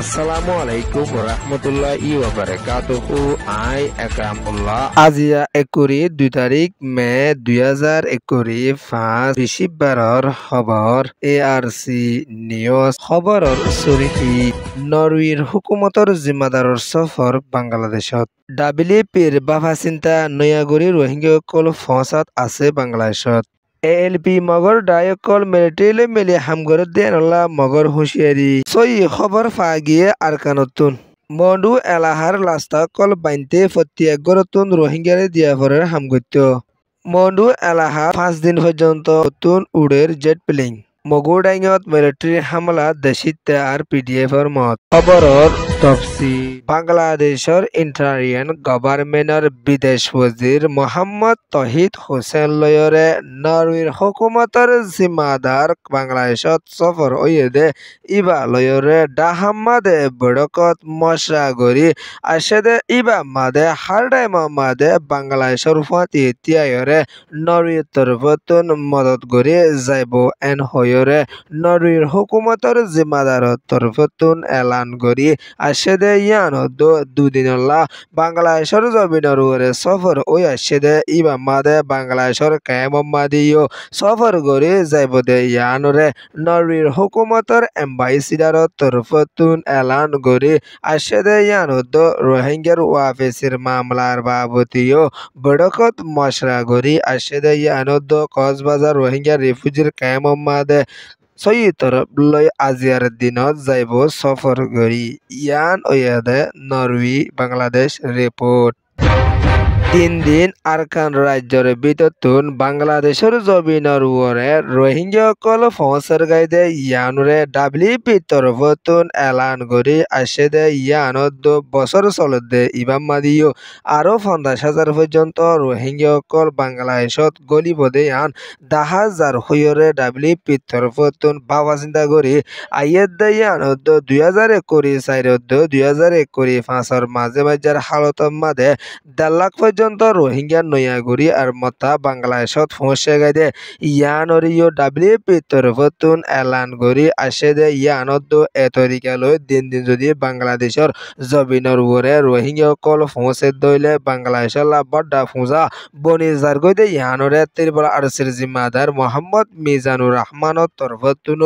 আসসালামু আলাইকুম রহমতুল্লাহি ওয়া বারাকাতুহু। আই একরামুল্লাহ। আজিয়া ২ তারিখ মে ২০২১ ফাঁস বৃহস্পতিবাৰৰ খবৰ ARC নিউজ খবৰৰ চৰিতি নৰৱেৰ হুকুমতৰ জিম্মাদাৰৰ সফৰ বাংলাদেশত WPৰ বাফা চিন্তা নয়াগুৰি ৰোহিংগাসকল ফৌজত আছে বাংলাদেশত ALP মগৰ ডায়কল মিলিটাৰীলৈ মিলি হামগৰত দিয়ে মগৰ হুঁচিয়াৰি সই খবৰ ফাগিয়ে আৰকানতুন মডু এলাহাৰ লাস্তা কল বাইনতে ফতিয়াগরতুন রোহিঙ্গারে দিয়াভরের হামগত্য মডু এলাহা 5 দিন পর্যন্ত নতুন উড়ের জেট প্লেন মগুডাইঙত মিলিটারি হামলা দেশিতে আর PDFৰ মত খবৰৰ তফসিল বাংলাদেশৰ ইন্টারিয়ান গভর্নমেন্টৰ বিদেশ ওয়াজির মোহাম্মদ তহিদ হোসেন লয়রে নরওয়ের হুকুমতৰ জিম্মাদার বাংলাদেশত সফর ওয়েদে ইবা লয়রে ডাহাম্মাদে বড়কত মশরাগরি আশেদে ইবা মাদে হারডাইম মাদে বাংলাদেশৰ ফাতি তিয়ায়রে নরওয়ের তরফতুন মদত গরি যাইব এন হয়রে নরওয়ের হুকুমতৰ জিম্মাদারর তরফতুন এলান গরি আশেদে ইয়ান দুদিনলা বাংলাদেশৰ জমিনৰ ওরে সফর ওই আশেদে ইবা মাদে বাংলাদেশৰ কায়মমাদিও সফর গরি যাইব দে ইয়ানরে নরওয়ের হুকুমতৰ এম্বাসিডারর তরফতুন এলান গরি আশেদে ইয়ান রোহিঙ্গার ওয়াফেসির মামলার বাবতিও বড়কত মশরা গরি আশেদে ইয়ান কক্সবাজার রোহিঙ্গা রিফিউজির কায়মমাদে সই তরফ লই আজিয়ার দিনত যাইব সফর গরি ইয়ান ওয়াদে নরওয়ে বাংলাদেশ রিপোর্ট দিন আরকান রাজ্যর বিততুন বাংলাদেশের জমিনের ওরে রোহিঙ্গাসকল ফৌজের গাইদে ইয়ানুরে WP তরফতুন এলান গরি আশেদে ইয়ানত বছর চলতে ইবাম মাদিও আরো 50,000 পর্যন্ত রোহিঙ্গাসকল বাংলাদেশত গলিবদে ইয়ান 10,000 হইরে WP তরফতুন বাবা চিন্তা করি আইয়েদে ইয়ানত 2021 সাইরত 2021 ফাঁসর মাঝে মাঝের হালতর মাঝে 1.5 লাখ পর্যন্ত রোহিঙ্গা নয়াগুরি আর মতা বাংলাদেশত পৌঁছে গাইদে ইয়ানরিও WP তরফতুন এলান গরি আশেদে ইয়ানত এ তরিকালৈ দিন যদি বাংলাদেশৰ জমিনৰ ওরে রোহিঙ্গাসকল পৌঁছে দইলে বাংলাদেশৰ লাভডা ফুজা বনি জারগইদে ইয়ানরে তিরবলা আরসির জিম্মাদার মোহাম্মদ মিজানুর রহমানত তরফতুন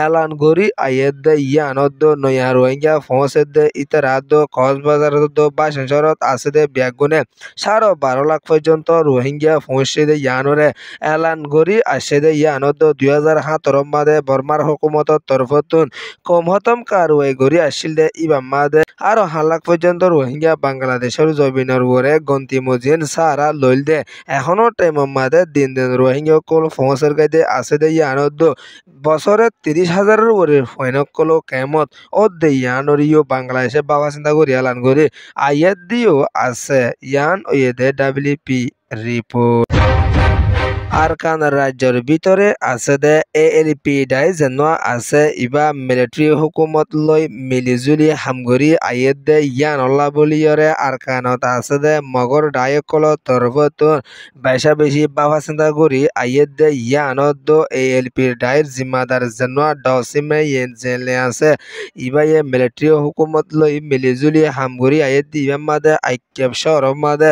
এলান গরি আইয়েদে ইয়ানত নয়া রোহিঙ্গা পৌঁছে দে ইতারাত কক্সবাজার বাসেশ্বরত আছে দে ব্যাগুনে 12.5 লাখ পর্যন্ত রোহিঙ্গা পৌঁছে দে ইয়ানরে এলান গরি আসে দে ইয়ানত 2017 মাদে বর্মার হুকুমতর তরফতুন কমহতম কারওয়াই গরি আসিল দে ইবাম মাদে আরো 1 লাখ পর্যন্ত রোহিঙ্গা বাংলাদেশের জমিনের ওরে গন্তি মজিন সারা লইল দে এখনো টাইম মাদে দিন রোহিঙ্গা কল পৌঁছার গাইদে আছে দে ইয়ানত বছরে 30,000 ওরে ফয়নকল কেমত ও দে ইয়ানরিও বাংলাদেশে বাবা চিন্তা করি এলান গরি আয়াত দিও আছে ইয়ান ওয়েদে WP রিপোর্ট আরকান রাজ্যর ভিতরে আছে দে ALP ডাই যেন আছে ইবা মিলিটারি হুকুমত লই মিলিজুলি হামগরি আইয়েদ দে ইয়ান অল্লা বলিয়রে আরকানত আছে দে মগর ডায়কল তরফতুন বেশি বাবা চিন্তা করি আইয়েদ দে ইয়ানত ALP ডাইর জিম্মাদার যেন ডসিমে ইয়েন জেলে আছে ইবাইয়ে মিলিটারি হুকুমত লই মিলিজুলি হামগরি আইয়েদ দি ইবাম মাদে আইক্যব শহর মাদে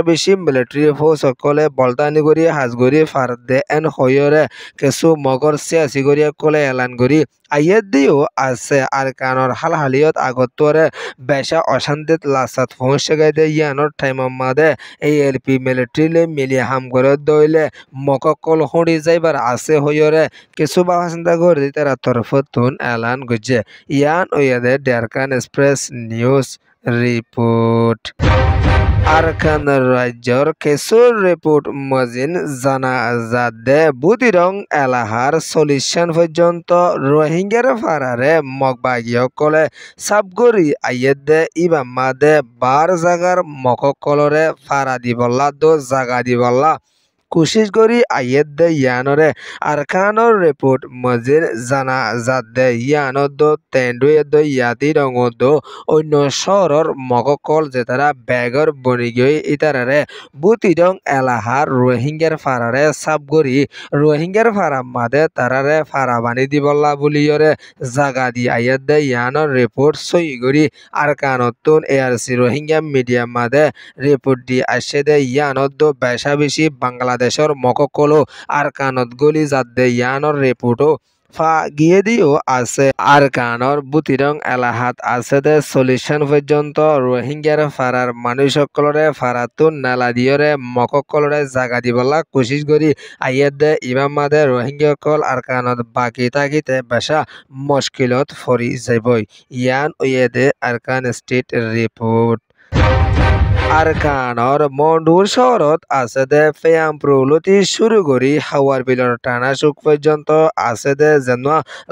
বেশি মিলিটারি ফোর্স সকলে বলতানি করি হাজগরি ফার দে এন হয়রে কিছু মগর সিয়াসি গরিয়া কলে এলান করি আইয়েদ দিও আছে আর কানর হালহালিয়ত আগতরে বেশা অশান্তিত লাসাত পৌঁছে গাইদে ইয়ানোর টাইম মাদে ALP মিলিটারিলে মিলি হাম করে দইলে মককল হুঁড়ি যাইবার আছে হয়রে কিছু বাবা চিন্তা করে তারা তরফতুন এলান গজে ইয়ান ওয়াদে ডেরকান এক্সপ্রেস নিউজ রিপোর্ট আরকান রাজ্যর কেসুর রিপোর্ট মজিন জানা যাদে বুদিরং এলাহার 40 পর্যন্ত রোহিঙ্গার ফারারে মগবাগীসকলে সাবগরি আইয়েদে ইবাম মাদে 12 জাগার মককলরে ফারা দিবল্লা জাগা দিবল্লা কোশিশ করি আইয়ের দে ইয়ানরে আরকানর রিপোর্ট মজির জানা যাদে ইয়ানদ তেন্ডুয়েদ ইয়াদি রঙদ অন্য শহরের মগকল যেতারা ব্যাগর বনিগই ইতারারে বুতিরং এলাহার রোহিঙ্গার ফারারে সাবগরি রোহিঙ্গার ফারা মাদে তারারে ফারা বানি দিবল্লা বুলিয়রে জাগা দি আইয়ের দে ইয়ানর রিপোর্ট সই করি আরকানতুন এআরসি রোহিঙ্গা মিডিয়া মাদে রিপোর্ট দি আসে দে ইয়ানদ বেশা বেশি বাংলাদেশের মককলো আরকানত গলি যাদে ইয়ানর রিপোর্টও ফা গিয়ে দিও আছে আরকানর বুতিরং এলাহাত আছে দে সলিউশন পর্যন্ত রোহিঙ্গার ফারার মানুষ সকলরে ফারাতুন নালা দিয়রে মককলরে জাগা দিবলা কোশিশ করি আইয়ের দে ইমাম মাদে রোহিঙ্গা কল আরকানত বাকি থাকিতে বেশা মুশকিলত ফরি যাবই ইয়ান ওয়েদে আরকান স্টেট রিপোর্ট আরকানর মন্ডুর শহরত আছে দে ফেয়ামপ্রুলতি শুরু করি হাওয়ার বিলর টানা সুখ পর্যন্ত আছে দে যেন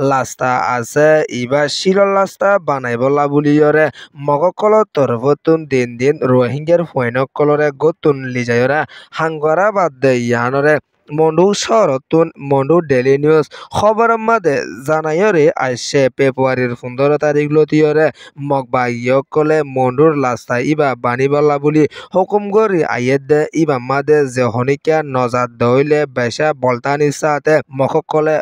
লাস্তা আছে ইবা শিলর লাস্তা বানাইবলা বুলিয়রে মগকলত তরফতুন দিন দিন রোহিঙ্গার ফৈনকলরে গতুন লিজায়রা হাঙ্গরা বাদ দে ইয়ানরে মন্ডু শহরতুন মন্ডু ডেলি নিউজ খবর মাদে জানাইরে আসছে ফেব্রুয়ারির 15 তারিখ লতিয়রে মগবাইয়কলে মন্ডুর লাস্তা ইবা বানিবল্লা বুলি হুকুম করি আইয়ের দে ইবা মাদে যে হনিকা নজাদ দইলে বেশা বলতানি সাথে মককলে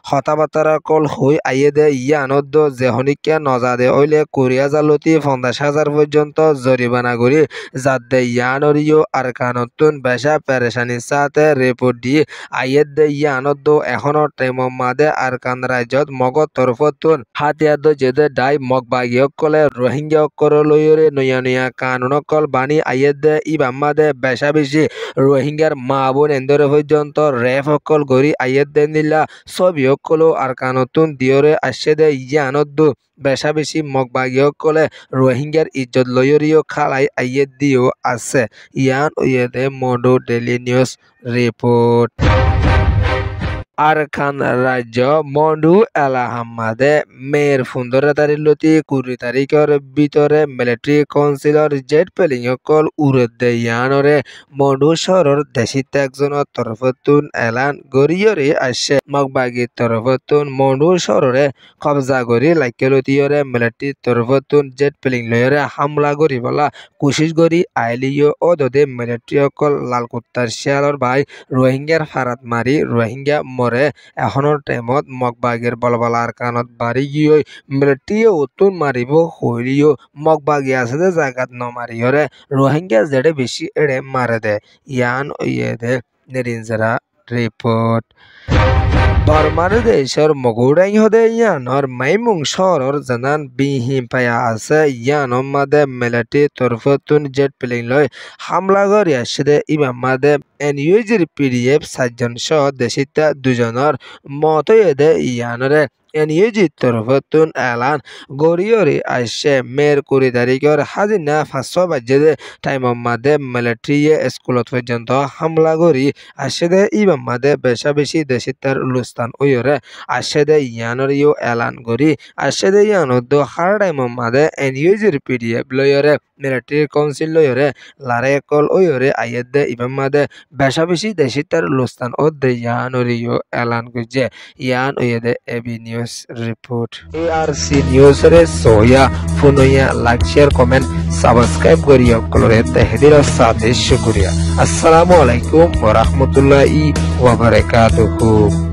হতাবাতারা কল হই আইয়ে দে ইয়ানদ যেহনিকা নজাদে ওইলে কোরিয়া জালতি 50,000 পর্যন্ত জরিমানা করি যাদে ইয়ানরিও আরকানতুন বেশা পেরেশানি সাথে রিপোর্ট দিয়ে আইয়ে দে ইয়ানদ এখনো টাইম মাদে আরকান রাজ্যত মগত তরফতুন হাতিয়াদ যেদে ডাই মগবাগিয়ক কলে রোহিঙ্গা করলয়রে নয়া নয়া কানুন কল বানি আইয়ে দে ইবাম্মাদে বেশা বেশি রোহিঙ্গার মা বোন এন্দরে পর্যন্ত রেফ কল গরি আইয়ে দে নিলা ছবি কলো আরকানতুন দিয়রে আসছে দে ইয়ানদ বেশা বেশি মগবাগিয়কলে রোহিঙ্গার ইজ্জত লয়রিও খালাই আইয়ে দিও আছে ইয়ান ওয়েদে মডো ডেলি নিউজ রিপোর্ট আরকান রাজ্য মন্ডু এলাহামাদে মেয়ের 15 তারিখ লতি 20 তারিখের ভিতরে military councillor jet playing call উড়ে দে ইয়ানরে মন্ডু শহরের দেশিত একজনের তরফতুন এলান গরিয়রে আসছে মগবাগির তরফতুন মন্ডু শহরে কবজা করি লাইকেলতিয়রে মিলিটারি তরফতুন জেট প্লেইং লয়রে হামলা করি বলা কোশিশ করি আইলিও অদদে মিলিটারি কল লালকুত্তার শিয়ালর ভাই রোহিঙ্গার ফারাত মারি রোহিঙ্গা এখনৰ টাইমত মগবাগিৰ বলবলা আরকানত বাড়ি গিয়ে মিলিটারিয়ে উত্তুন মারিব হইলিও মগবাগি আছে যে জায়গাত নমারিয়রে রোহিঙ্গা যেড়ে বেশি এড়ে মারে দে ইয়ান ওয়ে দে নিরিঞ্জরা রিপোর্ট বর্মার দেশের মগুড়াই হদে ইয়ানর মাইমুং শহরের জানান বিহীন পায়া আছে ইয়ানর মাদে মিলিটারি তরফতুন জেট প্লেইং লয় হামলা করি আসছে ইমাম মাদে এনইউজির পিডিএফ 7 জন সহ দেশিতা 2 জনের মত এদে ইয়ানরে এনইউজি তরফতুন এলান গরিয়রি আসছে মেয়ের 20 তারিখের হাজিনা 500 বাজে টাইম মাদে মিলিটারিয়ে স্কুলত পর্যন্ত হামলা করি আসছে দে ইমাম মাদে বেশা বেশি দেশিতার লুস্তান ওয়রে আসছে দে ইয়ানরিও এলান করি আসছে দে ইয়ানদ হার টাইম মাদে এনইউজির পিডিএফ লয়রে মিলিটারি কাউন্সিল লয়রে লারে কল ওয়রে আইয়ের দে ইমাম মাদে বেশা বেশি দেশিতার লুস্তান ও দে ইয়ানরিও এলান করছে ইয়ান ওয়েদে AB news report ARC news রে সোয়া ফুনয়া লাইক শেয়ার কমেন্ট সাবস্ক্রাইব করিয়া কলরে তেহদির সাথে শুকরিয়া আসসালামু আলাইকুম ওয়া রাহমাতুল্লাহি ওয়া বারাকাতুহু।